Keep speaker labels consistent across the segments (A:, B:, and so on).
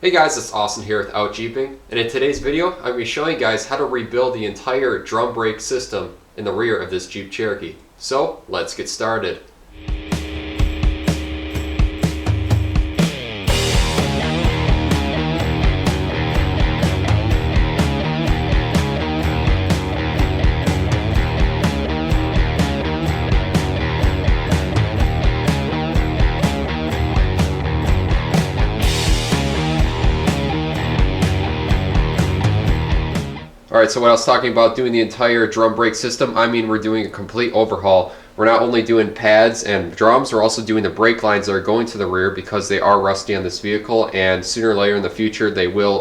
A: Hey guys, it's Austin here with Out Jeeping, and in today's video I'm going to be showing you guys how to rebuild the entire drum brake system in the rear of this Jeep Cherokee. So let's get started. Alright, so when I was talking about doing the entire drum brake system, I mean we're doing a complete overhaul. We're not only doing pads and drums, we're also doing the brake lines that are going to the rear because they are rusty on this vehicle, and sooner or later in the future they will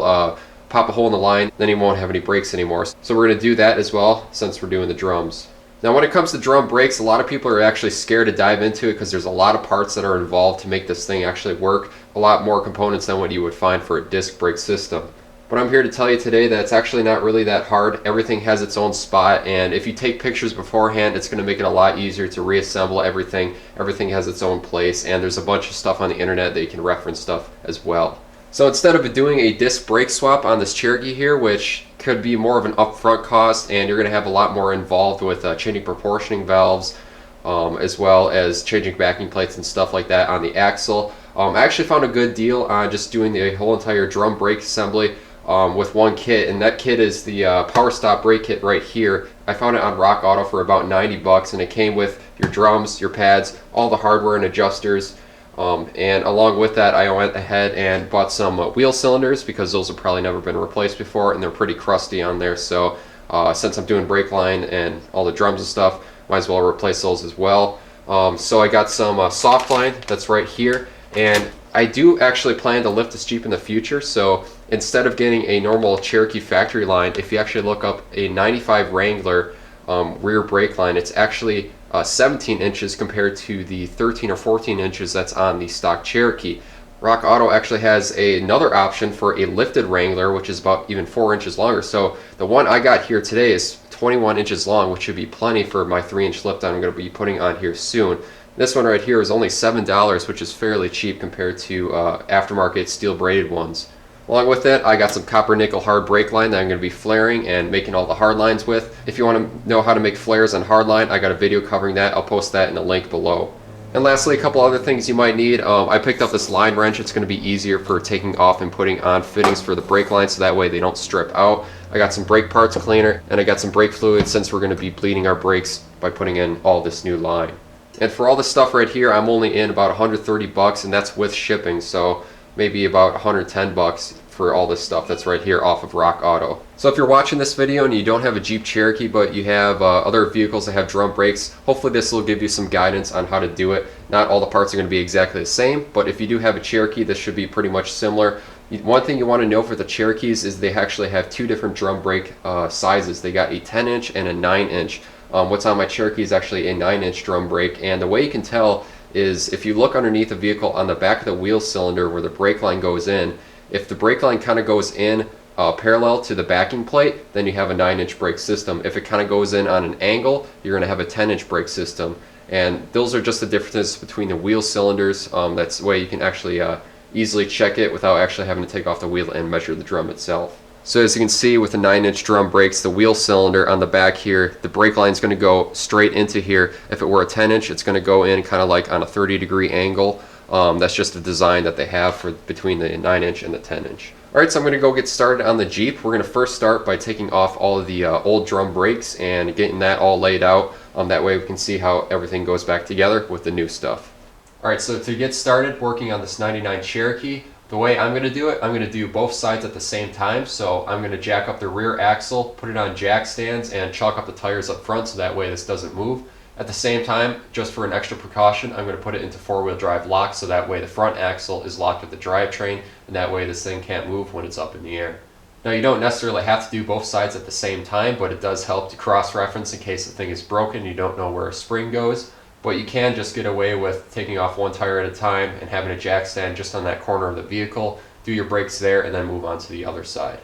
A: pop a hole in the line, then you won't have any brakes anymore. So we're going to do that as well since we're doing the drums. Now when it comes to drum brakes, a lot of people are actually scared to dive into it because there's a lot of parts that are involved to make this thing actually work. A lot more components than what you would find for a disc brake system. But I'm here to tell you today that it's actually not really that hard. Everything has its own spot, and if you take pictures beforehand, it's going to make it a lot easier to reassemble everything. Everything has its own place, and there's a bunch of stuff on the internet that you can reference stuff as well. So instead of doing a disc brake swap on this Cherokee here, which could be more of an upfront cost, and you're going to have a lot more involved with changing proportioning valves, as well as changing backing plates and stuff like that on the axle. I actually found a good deal on just doing the whole entire drum brake assembly with one kit, and that kit is the Power Stop brake kit right here. I found it on Rock Auto for about 90 bucks, and it came with your drums, your pads, all the hardware and adjusters, and along with that I went ahead and bought some wheel cylinders because those have probably never been replaced before and they're pretty crusty on there. So since I'm doing brake line and all the drums and stuff, might as well replace those as well. So I got some soft line that's right here, and I do actually plan to lift this Jeep in the future, so instead of getting a normal Cherokee factory line, if you actually look up a 95 Wrangler rear brake line, it's actually 17 inches compared to the 13 or 14 inches that's on the stock Cherokee. Rock Auto actually has another option for a lifted Wrangler, which is about even 4 inches longer. So the one I got here today is 21 inches long, which should be plenty for my 3-inch lift I'm going to be putting on here soon. This one right here is only $7, which is fairly cheap compared to aftermarket steel braided ones. Along with that, I got some copper nickel hard brake line that I'm going to be flaring and making all the hard lines with. If you want to know how to make flares on hard line, I got a video covering that. I'll post that in the link below. And lastly, a couple other things you might need. I picked up this line wrench. It's going to be easier for taking off and putting on fittings for the brake line, so that way they don't strip out. I got some brake parts cleaner, and I got some brake fluid since we're going to be bleeding our brakes by putting in all this new line. And for all this stuff right here, I'm only in about 130 bucks, and that's with shipping, so maybe about 110 bucks for all this stuff that's right here off of Rock Auto. So if you're watching this video and you don't have a Jeep Cherokee, but you have other vehicles that have drum brakes, hopefully this will give you some guidance on how to do it. Not all the parts are going to be exactly the same, but if you do have a Cherokee, this should be pretty much similar. One thing you want to know for the Cherokees is they actually have two different drum brake sizes. They got a 10-inch and a 9-inch. What's on my Cherokee is actually a 9-inch drum brake, and the way you can tell is if you look underneath the vehicle on the back of the wheel cylinder where the brake line goes in, if the brake line kind of goes in parallel to the backing plate, then you have a 9-inch brake system. If it kind of goes in on an angle, you're going to have a 10-inch brake system. And those are just the differences between the wheel cylinders. That's the way you can actually easily check it without actually having to take off the wheel and measure the drum itself. So as you can see with the 9-inch drum brakes, the wheel cylinder on the back here, the brake line is going to go straight into here. If it were a 10-inch, it's going to go in kind of like on a 30-degree angle. That's just the design that they have for between the 9-inch and the 10-inch. Alright, so I'm going to go get started on the Jeep. We're going to first start by taking off all of the old drum brakes and getting that all laid out. That way we can see how everything goes back together with the new stuff. Alright, so to get started working on this 99 Cherokee, the way I'm going to do it, I'm going to do both sides at the same time. So I'm going to jack up the rear axle, put it on jack stands, and chalk up the tires up front so that way this doesn't move. At the same time, just for an extra precaution, I'm going to put it into 4-wheel drive lock so that way the front axle is locked with the drivetrain, and that way this thing can't move when it's up in the air. Now you don't necessarily have to do both sides at the same time, but it does help to cross-reference in case the thing is broken and you don't know where a spring goes. But you can just get away with taking off one tire at a time and having a jack stand just on that corner of the vehicle, do your brakes there, and then move on to the other side.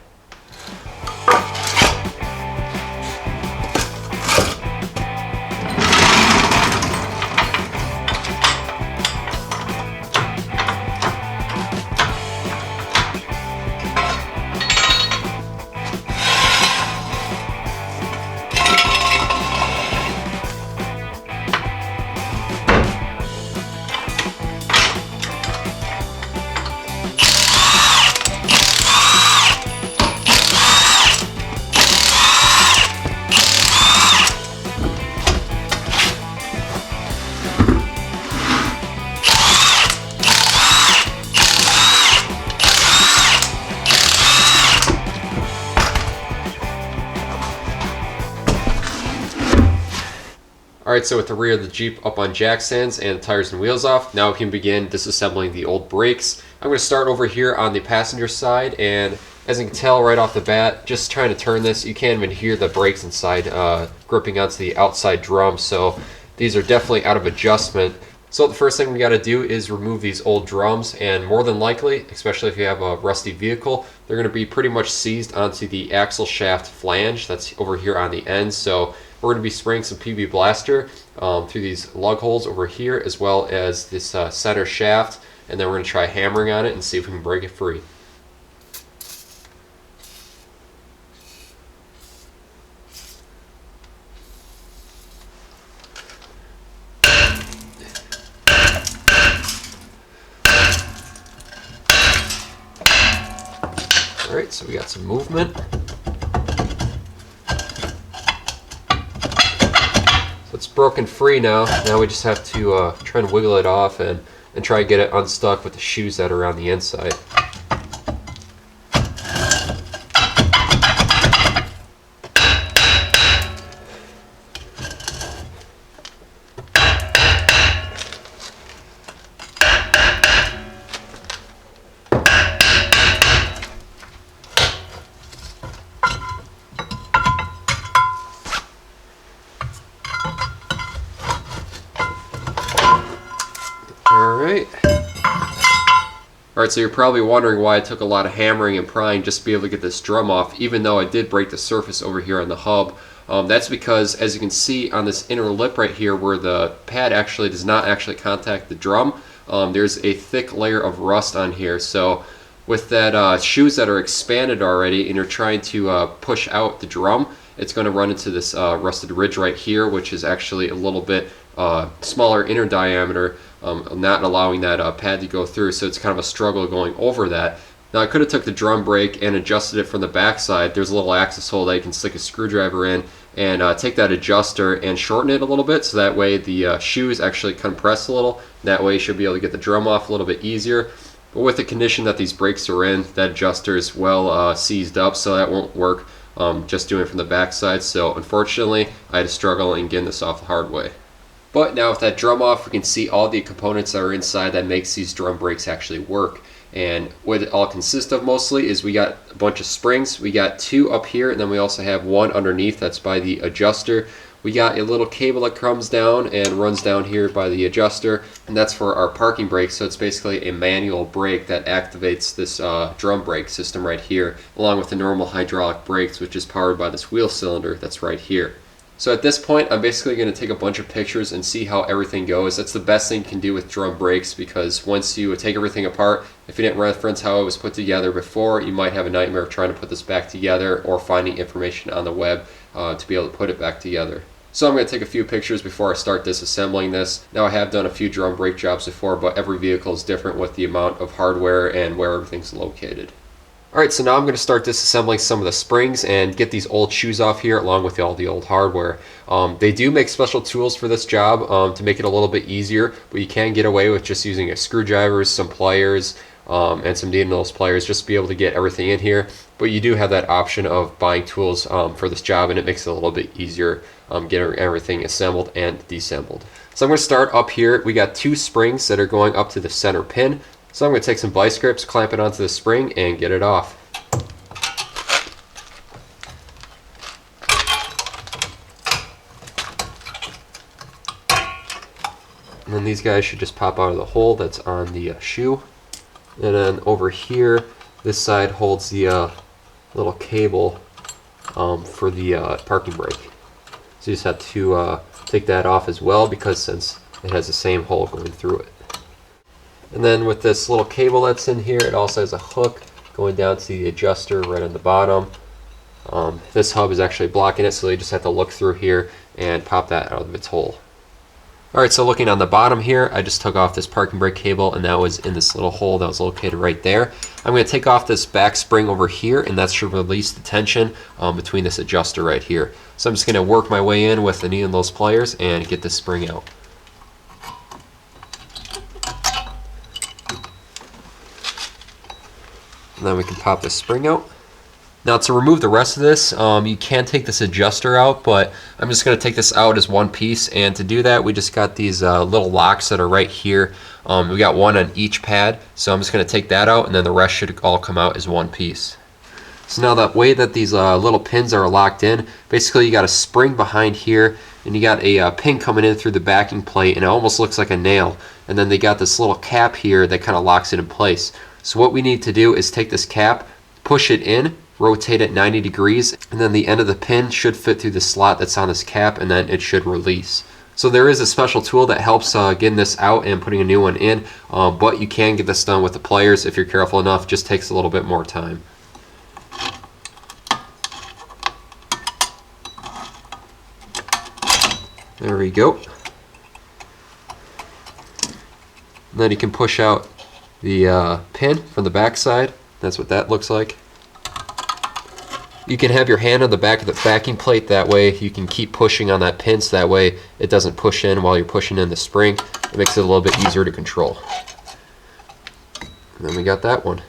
A: Alright, so with the rear of the Jeep up on jack stands and the tires and wheels off, now we can begin disassembling the old brakes. I'm going to start over here on the passenger side, and as you can tell right off the bat, just trying to turn this, you can't even hear the brakes inside gripping onto the outside drum, so these are definitely out of adjustment. So the first thing we got to do is remove these old drums, and more than likely, especially if you have a rusty vehicle, they're going to be pretty much seized onto the axle shaft flange that's over here on the end. So we're going to be spraying some PB Blaster through these lug holes over here, as well as this center shaft, and then we're going to try hammering on it and see if we can break it free. Alright, so we got some movement. So it's broken free now. Now we just have to try and wiggle it off and try and get it unstuck with the shoes that are on the inside. Alright, so you're probably wondering why it took a lot of hammering and prying just to be able to get this drum off, even though I did break the surface over here on the hub. That's because, as you can see on this inner lip right here where the pad actually does not actually contact the drum, there's a thick layer of rust on here. So with that shoes that are expanded already and you're trying to push out the drum, it's going to run into this rusted ridge right here, which is actually a little bit smaller inner diameter, not allowing that pad to go through, so it's kind of a struggle going over that. Now I could have took the drum brake and adjusted it from the backside. There's a little access hole that you can stick a screwdriver in and take that adjuster and shorten it a little bit, so that way the shoes actually compress a little. That way you should be able to get the drum off a little bit easier. But with the condition that these brakes are in, that adjuster is well seized up, so that won't work just doing it from the backside. So unfortunately I had to struggle in getting this off the hard way. But now with that drum off, we can see all the components that are inside that makes these drum brakes actually work. And what it all consists of mostly is we got a bunch of springs. We got 2 up here, and then we also have 1 underneath that's by the adjuster. We got a little cable that comes down and runs down here by the adjuster, and that's for our parking brake. So it's basically a manual brake that activates this drum brake system right here, along with the normal hydraulic brakes, which is powered by this wheel cylinder that's right here. So at this point, I'm basically going to take a bunch of pictures and see how everything goes. That's the best thing you can do with drum brakes, because once you take everything apart, if you didn't reference how it was put together before, you might have a nightmare of trying to put this back together or finding information on the web to be able to put it back together. So I'm going to take a few pictures before I start disassembling this. Now I have done a few drum brake jobs before, but every vehicle is different with the amount of hardware and where everything's located. Alright, so now I'm going to start disassembling some of the springs and get these old shoes off here along with all the old hardware. They do make special tools for this job to make it a little bit easier, but you can get away with just using a screwdriver, some pliers, and some needle-nose pliers just to be able to get everything in here. But you do have that option of buying tools for this job, and it makes it a little bit easier getting everything assembled and deassembled. So I'm going to start up here. We got 2 springs that are going up to the center pin. So I'm going to take some vice grips, clamp it onto the spring, and get it off. And then these guys should just pop out of the hole that's on the shoe. And then over here, this side holds the little cable for the parking brake. So you just have to take that off as well, because since it has the same hole going through it. And then with this little cable that's in here, it also has a hook going down to the adjuster right on the bottom. This hub is actually blocking it, so you just have to look through here and pop that out of its hole. Alright, so looking on the bottom here, I just took off this parking brake cable, and that was in this little hole that was located right there. I'm going to take off this back spring over here, and that should release the tension between this adjuster right here. So I'm just going to work my way in with the needle and those pliers and get this spring out. And then we can pop this spring out. Now to remove the rest of this, you can take this adjuster out, but I'm just going to take this out as one piece, and to do that we just got these little locks that are right here. We got one on each pad, so I'm just going to take that out, and then the rest should all come out as one piece. So now the way that these little pins are locked in, basically you got a spring behind here, and you got a pin coming in through the backing plate, and it almost looks like a nail, and then they got this little cap here that kind of locks it in place. So what we need to do is take this cap, push it in, rotate it 90 degrees, and then the end of the pin should fit through the slot that's on this cap, and then it should release. So there is a special tool that helps getting this out and putting a new one in, but you can get this done with the pliers if you're careful enough. It just takes a little bit more time. There we go. And then you can push out the pin from the back side. That's what that looks like. You can have your hand on the back of the backing plate, that way you can keep pushing on that pin, so that way it doesn't push in while you're pushing in the spring. It makes it a little bit easier to control. And then we got that one.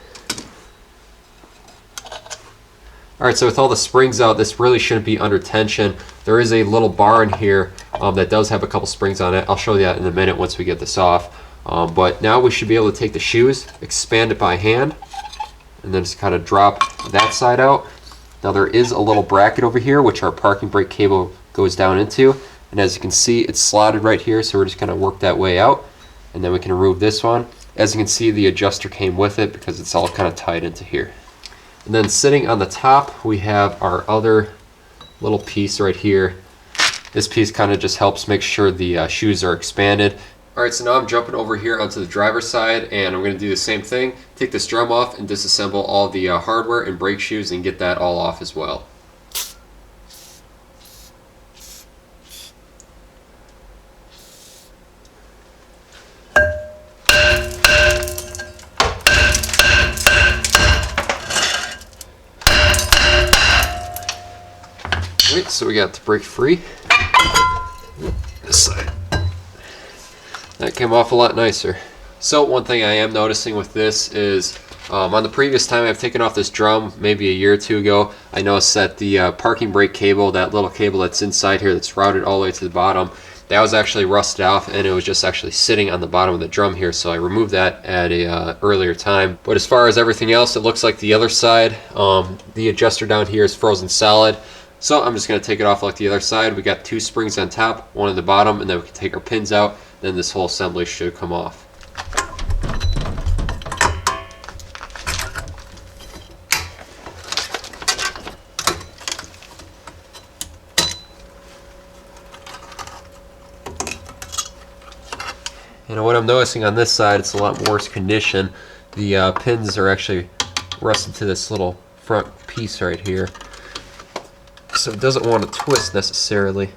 A: Alright, so with all the springs out, this really shouldn't be under tension. There is a little bar in here that does have a couple springs on it. I'll show you that in a minute once we get this off. But now we should be able to take the shoes, expand it by hand, and then just kind of drop that side out. Now there is a little bracket over here which our parking brake cable goes down into, and as you can see it's slotted right here, so we're just going to work that way out, and then we can remove this one. As you can see, the adjuster came with it because it's all kind of tied into here. And then sitting on the top we have our other little piece right here. This piece kind of just helps make sure the shoes are expanded. Alright, so now I'm jumping over here onto the driver's side, and I'm going to do the same thing. Take this drum off and disassemble all the hardware and brake shoes and get that all off as well. Alright, so we got the brake free. This side. That came off a lot nicer. So one thing I am noticing with this is on the previous time I've taken off this drum, maybe a year or two ago, I noticed that the parking brake cable, that little cable that's inside here that's routed all the way to the bottom, that was actually rusted off, and it was just actually sitting on the bottom of the drum here, so I removed that at a earlier time. But as far as everything else, it looks like the other side, the adjuster down here is frozen solid. So I'm just going to take it off like the other side. We got two springs on top, one on the bottom, and then we can take our pins out. Then this whole assembly should come off. And what I'm noticing on this side, it's a lot worse condition. The pins are actually rusted to this little front piece right here, so it doesn't want to twist necessarily.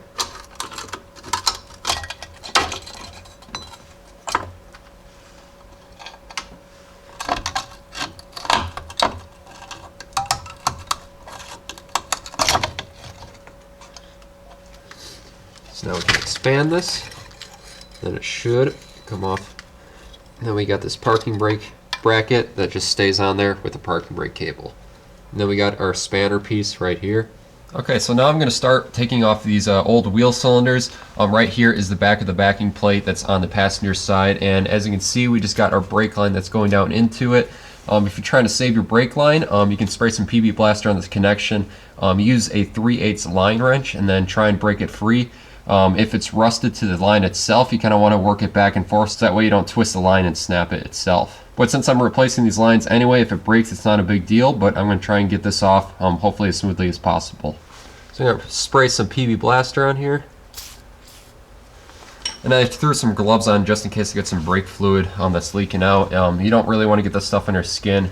A: So now we can expand this, then it should come off. And then we got this parking brake bracket that just stays on there with the parking brake cable. And then we got our spanner piece right here. Okay, so now I'm going to start taking off these old wheel cylinders. Right here is the back of the backing plate that's on the passenger side, and as you can see, we just got our brake line that's going down into it. If you're trying to save your brake line, you can spray some PB Blaster on this connection. Use a 3/8 line wrench and then try and break it free. If it's rusted to the line itself, you kind of want to work it back and forth so that way you don't twist the line and snap it itself. But since I'm replacing these lines anyway, if it breaks, it's not a big deal, but I'm going to try and get this off hopefully as smoothly as possible. So I'm going to spray some PB Blaster on here. And I threw some gloves on just in case I get some brake fluid that's leaking out. You don't really want to get this stuff on your skin.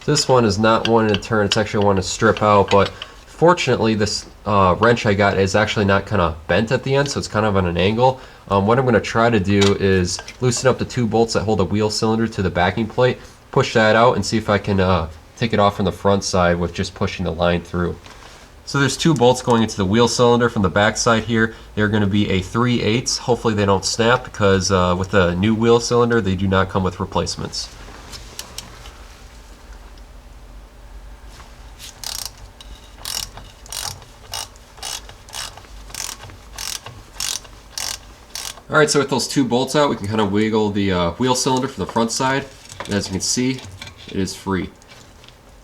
A: This one is not one to turn, it's actually one to strip out, but fortunately this wrench I got is actually not kind of bent at the end, so it's kind of on an angle. What I'm going to try to do is loosen up the two bolts that hold the wheel cylinder to the backing plate, push that out, and see if I can take it off from the front side with just pushing the line through. So there's two bolts going into the wheel cylinder from the back side here. They're going to be a 3/8. Hopefully they don't snap because with the new wheel cylinder they do not come with replacements. Alright, so with those two bolts out, we can kind of wiggle the wheel cylinder from the front side. And as you can see, it is free.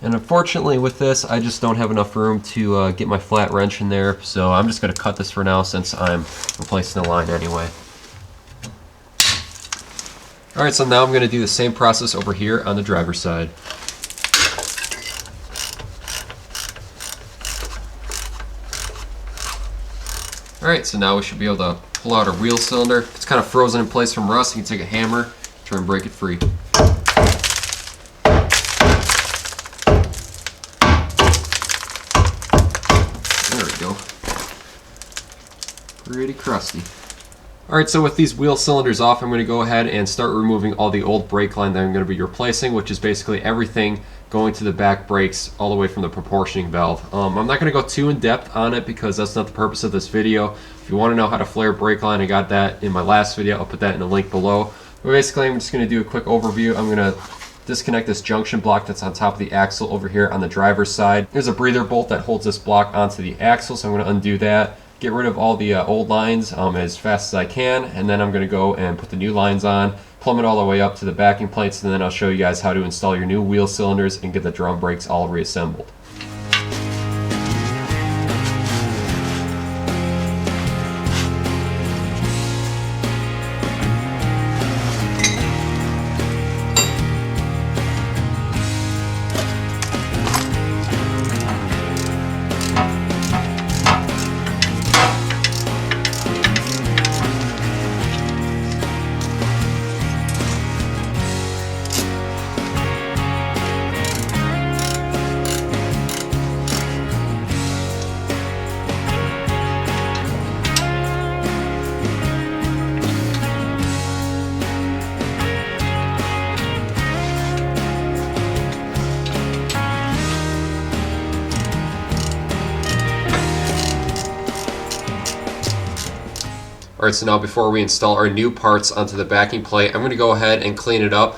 A: And unfortunately with this, I just don't have enough room to get my flat wrench in there, so I'm just going to cut this for now since I'm replacing the line anyway. Alright, so now I'm going to do the same process over here on the driver's side. Alright, so now we should be able to pull out our wheel cylinder. If it's kind of frozen in place from rust, you can take a hammer, try and break it free. There we go. Pretty crusty. Alright, so with these wheel cylinders off, I'm going to go ahead and start removing all the old brake line that I'm going to be replacing, which is basically everything going to the back brakes all the way from the proportioning valve. I'm not going to go too in depth on it because that's not the purpose of this video. If you want to know how to flare brake line, I got that in my last video. I'll put that in the link below. But basically, I'm just going to do a quick overview. I'm going to disconnect this junction block that's on top of the axle over here on the driver's side. There's a breather bolt that holds this block onto the axle, so I'm going to undo that. Get rid of all the old lines as fast as I can, and then I'm going to go and put the new lines on, plumb it all the way up to the backing plates, and then I'll show you guys how to install your new wheel cylinders and get the drum brakes all reassembled. Alright, so now before we install our new parts onto the backing plate, I'm going to go ahead and clean it up.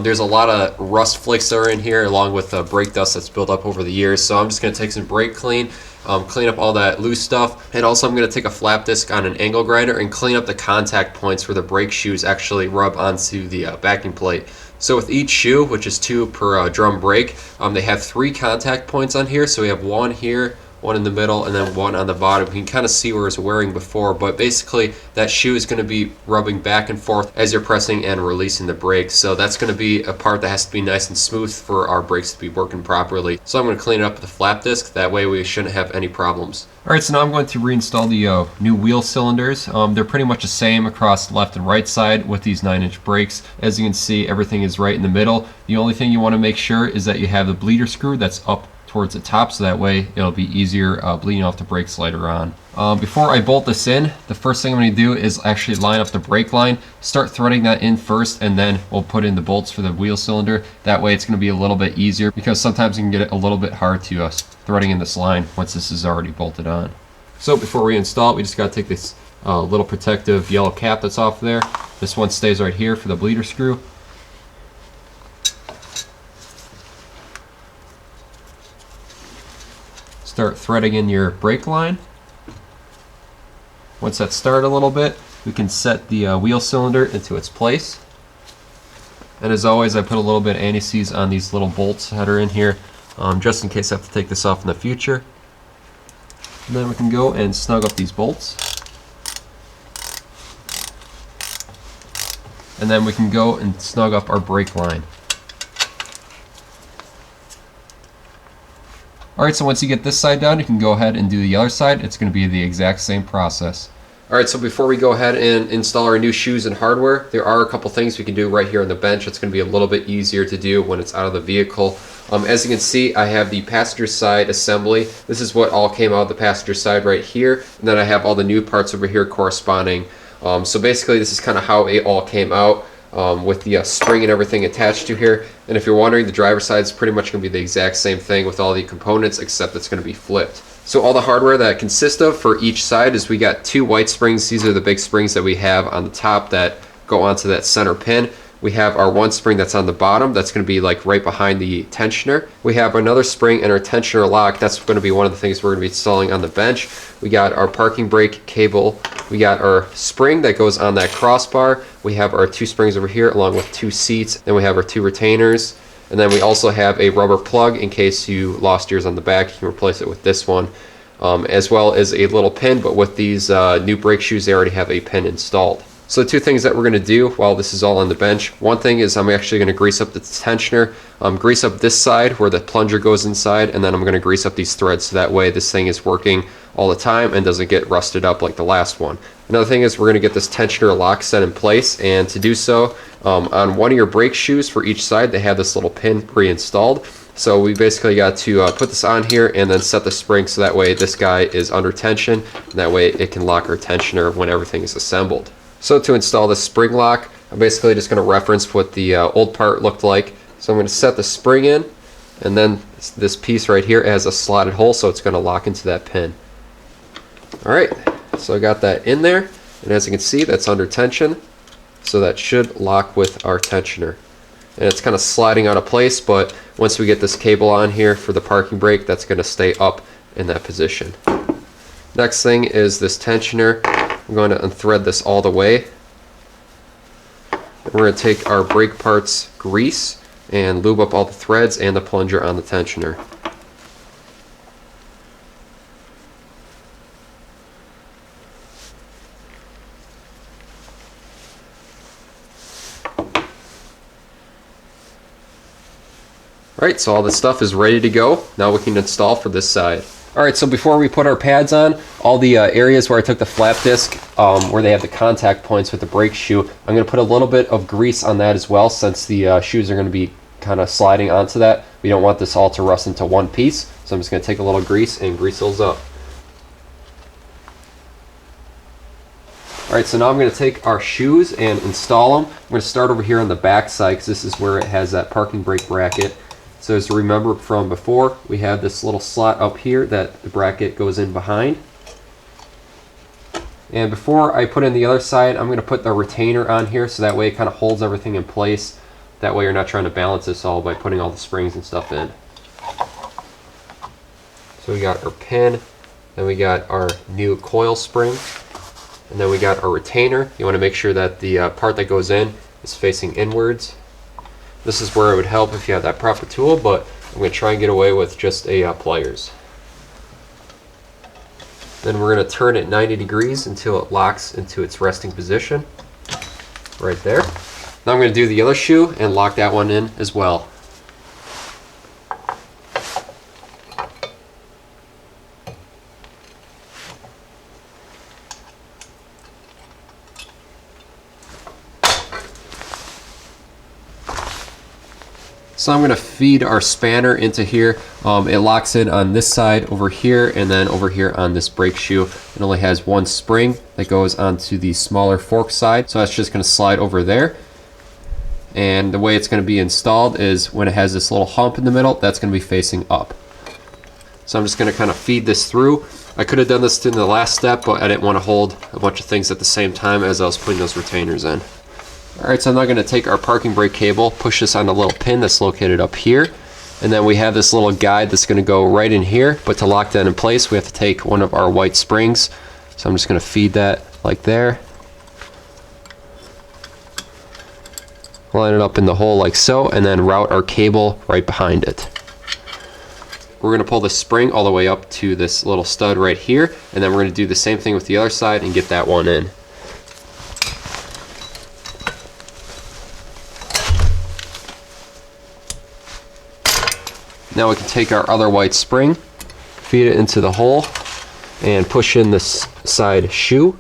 A: There's a lot of rust flakes that are in here along with brake dust that's built up over the years, so I'm just going to take some brake clean, clean up all that loose stuff, and also I'm going to take a flap disc on an angle grinder and clean up the contact points where the brake shoes actually rub onto the backing plate. So with each shoe, which is 2 per drum brake, they have 3 contact points on here, so we have 1 here, 1 in the middle, and then 1 on the bottom. You can kind of see where it's wearing before, but basically that shoe is going to be rubbing back and forth as you're pressing and releasing the brakes. So that's going to be a part that has to be nice and smooth for our brakes to be working properly. So I'm going to clean it up with a flap disc. That way we shouldn't have any problems. Alright, so now I'm going to reinstall the new wheel cylinders. They're pretty much the same across the left and right side with these 9-inch brakes. As you can see, everything is right in the middle. The only thing you want to make sure is that you have the bleeder screw that's up towards the top, so that way it'll be easier bleeding off the brakes later on. Before I bolt this in, the first thing I'm going to do is actually line up the brake line, start threading that in first, and then we'll put in the bolts for the wheel cylinder. That way it's going to be a little bit easier because sometimes you can get it a little bit hard to threading in this line once this is already bolted on. So before we install it, we just got to take this little protective yellow cap that's off there. This one stays right here for the bleeder screw. Start threading in your brake line. Once that's started a little bit, we can set the wheel cylinder into its place. And as always, I put a little bit of anti-seize on these little bolts that are in here, just in case I have to take this off in the future. And then we can go and snug up these bolts. And then we can go and snug up our brake line. Alright, so once you get this side done, you can go ahead and do the other side. It's going to be the exact same process. Alright, so before we go ahead and install our new shoes and hardware, there are a couple things we can do right here on the bench. It's going to be a little bit easier to do when it's out of the vehicle. As you can see, I have the passenger side assembly. This is what all came out of the passenger side right here. And then I have all the new parts over here corresponding. So basically, this is kind of how it all came out. With the spring and everything attached to here. And if you're wondering, the driver's side is pretty much going to be the exact same thing with all the components, except it's going to be flipped. So all the hardware that it consists of for each side is we got 2 white springs. These are the big springs that we have on the top that go onto that center pin. We have our one spring that's on the bottom. That's going to be like right behind the tensioner. We have another spring and our tensioner lock. That's going to be one of the things we're going to be installing on the bench. We got our parking brake cable. We got our spring that goes on that crossbar. We have our 2 springs over here along with 2 seats. Then we have our 2 retainers. And then we also have a rubber plug in case you lost yours on the back. You can replace it with this one. As well as a little pin, but with these new brake shoes, they already have a pin installed. So the 2 things that we're going to do while this is all on the bench, one thing is I'm actually going to grease up the tensioner, grease up this side where the plunger goes inside, and then I'm going to grease up these threads so that way this thing is working all the time and doesn't get rusted up like the last one. Another thing is we're going to get this tensioner lock set in place, and to do so, on one of your brake shoes for each side, they have this little pin pre-installed. So we basically got to put this on here and then set the spring so that way this guy is under tension, and that way it can lock our tensioner when everything is assembled. So to install this spring lock, I'm basically just going to reference what the old part looked like. So I'm going to set the spring in, and then this piece right here has a slotted hole, so it's going to lock into that pin. Alright, so I got that in there, and as you can see, that's under tension, so that should lock with our tensioner. And it's kind of sliding out of place, but once we get this cable on here for the parking brake, that's going to stay up in that position. Next thing is this tensioner. I'm going to unthread this all the way. And we're going to take our brake parts grease and lube up all the threads and the plunger on the tensioner. Alright, so all this stuff is ready to go. Now we can install for this side. Alright, so before we put our pads on, all the areas where I took the flap disc, where they have the contact points with the brake shoe, I'm going to put a little bit of grease on that as well, since the shoes are going to be kind of sliding onto that. We don't want this all to rust into one piece, so I'm just going to take a little grease and grease those up. Alright, so now I'm going to take our shoes and install them. I'm going to start over here on the back side because this is where it has that parking brake bracket. So as you remember from before, we have this little slot up here that the bracket goes in behind. And before I put in the other side, I'm going to put the retainer on here so that way it kind of holds everything in place. That way you're not trying to balance this all by putting all the springs and stuff in. So we got our pin, then we got our new coil spring, and then we got our retainer. You want to make sure that the part that goes in is facing inwards. This is where it would help if you have that proper tool, but I'm going to try and get away with just a pliers. Then we're going to turn it 90 degrees until it locks into its resting position. Right there. Now I'm going to do the other shoe and lock that one in as well. So I'm going to feed our spanner into here. It locks in on this side over here and then over here on this brake shoe. It only has one spring that goes onto the smaller fork side, so that's just going to slide over there. And the way it's going to be installed is when it has this little hump in the middle, that's going to be facing up. So I'm just going to kind of feed this through. I could have done this in the last step, but I didn't want to hold a bunch of things at the same time as I was putting those retainers in. Alright, so I'm now going to take our parking brake cable, push this on a little pin that's located up here, and then we have this little guide that's going to go right in here, but to lock that in place we have to take one of our white springs. So I'm just going to feed that like there. Line it up in the hole like so, and then route our cable right behind it. We're going to pull the spring all the way up to this little stud right here, and then we're going to do the same thing with the other side and get that one in. Now we can take our other white spring, feed it into the hole, and push in this side shoe.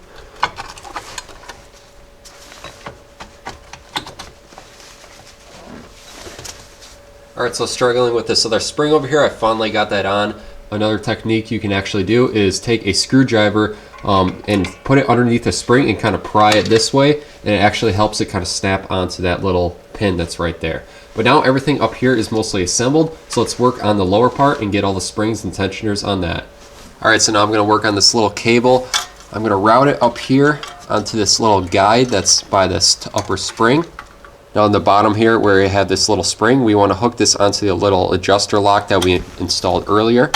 A: Alright, so struggling with this other spring over here, I finally got that on. Another technique you can actually do is take a screwdriver and put it underneath the spring and kind of pry it this way, and it actually helps it kind of snap onto that little pin that's right there. But now everything up here is mostly assembled, so let's work on the lower part and get all the springs and tensioners on that. Alright, so now I'm going to work on this little cable. I'm going to route it up here onto this little guide that's by this upper spring. Now on the bottom here where you have this little spring, we want to hook this onto the little adjuster lock that we installed earlier.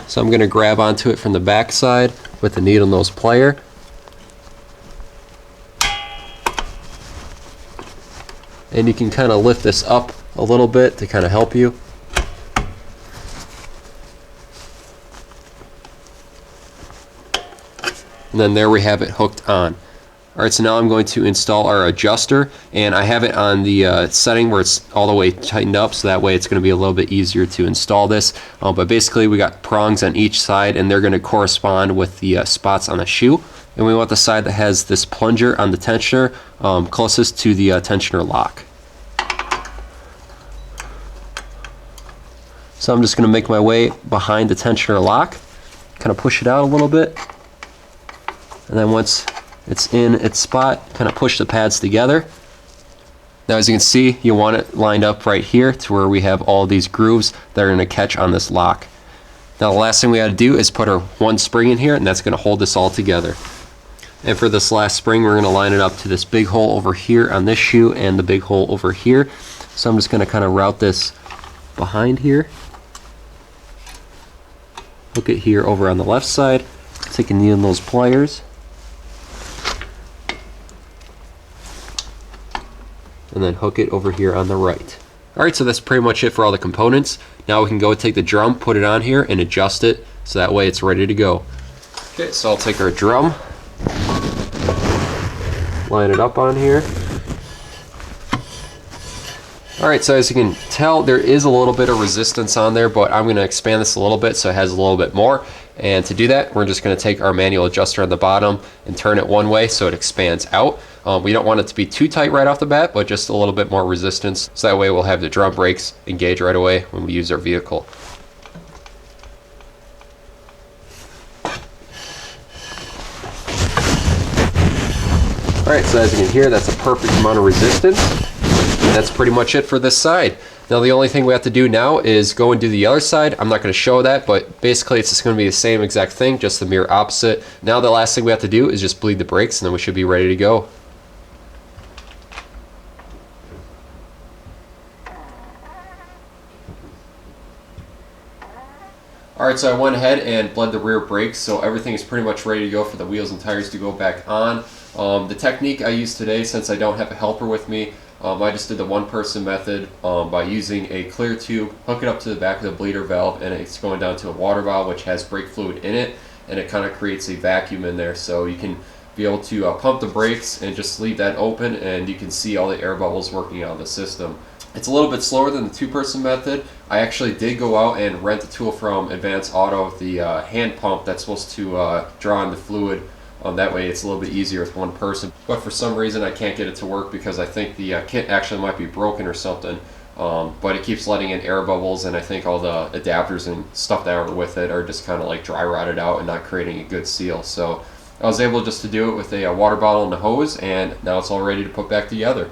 A: So I'm going to grab onto it from the back side with the needle nose plier. And you can kind of lift this up a little bit to kind of help you. And then there we have it hooked on. Alright, so now I'm going to install our adjuster, and I have it on the setting where it's all the way tightened up, so that way it's going to be a little bit easier to install this. But basically we got prongs on each side, and they're going to correspond with the spots on the shoe. And we want the side that has this plunger on the tensioner closest to the tensioner lock. So I'm just going to make my way behind the tensioner lock, kind of push it out a little bit, and then once it's in its spot, kind of push the pads together. Now as you can see, you want it lined up right here to where we have all these grooves that are going to catch on this lock. Now the last thing we got to do is put our one spring in here, and that's going to hold this all together. And for this last spring, we're going to line it up to this big hole over here on this shoe and the big hole over here. So I'm just going to kind of route this behind here. Hook it here over on the left side. Take a needle in those pliers. And then hook it over here on the right. Alright, so that's pretty much it for all the components. Now we can go take the drum, put it on here, and adjust it so that way it's ready to go. Okay, so I'll take our drum, line it up on here. Alright, so as you can tell, there is a little bit of resistance on there, but I'm going to expand this a little bit so it has a little bit more. And to do that, we're just going to take our manual adjuster on the bottom and turn it one way so it expands out. We don't want it to be too tight right off the bat, but just a little bit more resistance, so that way we'll have the drum brakes engage right away when we use our vehicle. Alright, so as you can hear, that's a perfect amount of resistance. And that's pretty much it for this side. Now the only thing we have to do now is go and do the other side. I'm not going to show that, but basically it's just going to be the same exact thing, just the mirror opposite. Now the last thing we have to do is just bleed the brakes, and then we should be ready to go. Alright, so I went ahead and bled the rear brakes, so everything is pretty much ready to go for the wheels and tires to go back on. The technique I used today, since I don't have a helper with me, I just did the one-person method by using a clear tube, hook it up to the back of the bleeder valve, and it's going down to a water valve which has brake fluid in it, and it kind of creates a vacuum in there, so you can be able to pump the brakes and just leave that open, and you can see all the air bubbles working on the system. It's a little bit slower than the two-person method. I actually did go out and rent a tool from Advanced Auto, the hand pump that's supposed to draw in the fluid. That way it's a little bit easier with one person. But for some reason I can't get it to work because I think the kit actually might be broken or something. But it keeps letting in air bubbles, and I think all the adapters and stuff that are with it are just kind of like dry rotted out and not creating a good seal. So I was able just to do it with a water bottle and a hose, and now it's all ready to put back together.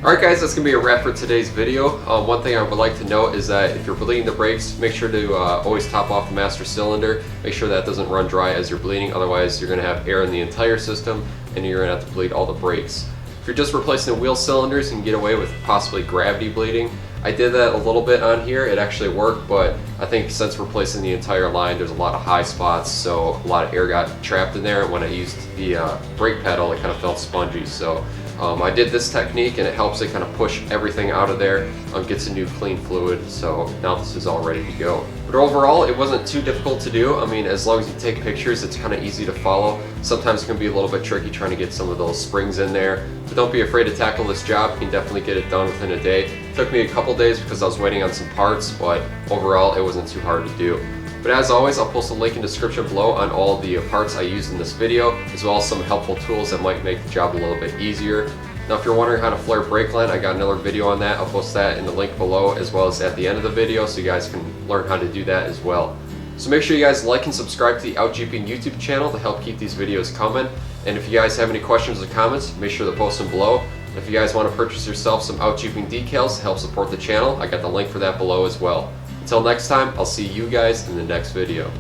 A: Alright guys, that's going to be a wrap for today's video. One thing I would like to note is that if you're bleeding the brakes, make sure to always top off the master cylinder. Make sure that doesn't run dry as you're bleeding, otherwise you're going to have air in the entire system and you're going to have to bleed all the brakes. If you're just replacing the wheel cylinders, you can get away with possibly gravity bleeding. I did that a little bit on here, it actually worked, but I think since replacing the entire line, there's a lot of high spots, so a lot of air got trapped in there, and when I used the brake pedal, it kind of felt spongy. So I did this technique, and it helps it kind of push everything out of there, gets a new clean fluid, so now this is all ready to go. But overall, it wasn't too difficult to do. I mean, as long as you take pictures, it's kind of easy to follow. Sometimes it can be a little bit tricky trying to get some of those springs in there, but don't be afraid to tackle this job. You can definitely get it done within a day. It took me a couple days because I was waiting on some parts, but overall, it wasn't too hard to do. But as always, I'll post a link in the description below on all the parts I used in this video, as well as some helpful tools that might make the job a little bit easier. Now if you're wondering how to flare brake line, I got another video on that. I'll post that in the link below as well as at the end of the video so you guys can learn how to do that as well. So make sure you guys like and subscribe to the Out Jeeping YouTube channel to help keep these videos coming. And if you guys have any questions or comments, make sure to post them below. And if you guys want to purchase yourself some Out Jeeping decals to help support the channel, I got the link for that below as well. Until next time, I'll see you guys in the next video.